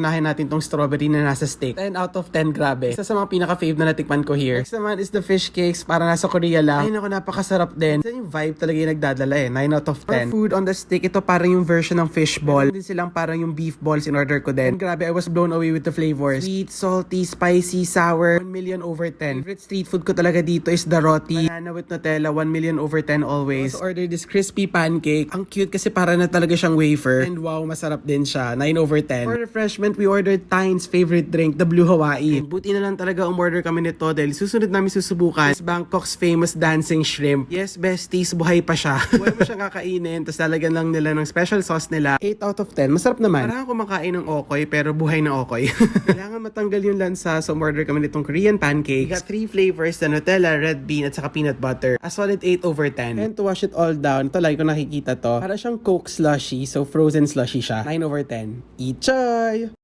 Unahin natin tong strawberry na nasa steak. 10 out of 10, grabe. Isa sa mga pinaka-fave na natikman ko here. Next naman is the fish cakes, para nasa Korea lang. Ay naku, napakasarap din. Isa yung vibe talaga yung nagdadala 9 out of 10. For food on the stick, ito parang yung version ng fish ball. Din silang parang yung beef balls in order ko din. And grabe, I was blown away with the flavors. Sweet, salty, spicy, sour. 1 million over 10. Favorite street food ko talaga dito is the roti. Banana with Nutella, 1 million over 10 always. Also ordered this crispy pancake. Ang cute kasi para na talaga siyang wafer. And wow, masarap din siya. 9 over 10. For refreshment, we ordered Tyne's favorite drink, the Blue Hawaii. And buti na lang talaga umorder kami nito dahil susunod namin susubukan is Bangkok's famous dancing shrimp. Yes, besties, buhay pa siya. Buhay mo siyang kakainin, tapos lalagyan lang nila ng special sauce nila. 8 out of 10. Masarap naman. Parang kumakain ng okoy, pero buhay na okoy. Kailangan matanggal yung lansa, so umorder kami nitong Korean pancakes. We got 3 flavors, the Nutella, red bean, at saka peanut butter. A solid 8 over 10. And to wash it all down, ito lagi ko nakikita to. Para siyang Coke slushy, so frozen slushy siya. 9 over 10. Eat choy!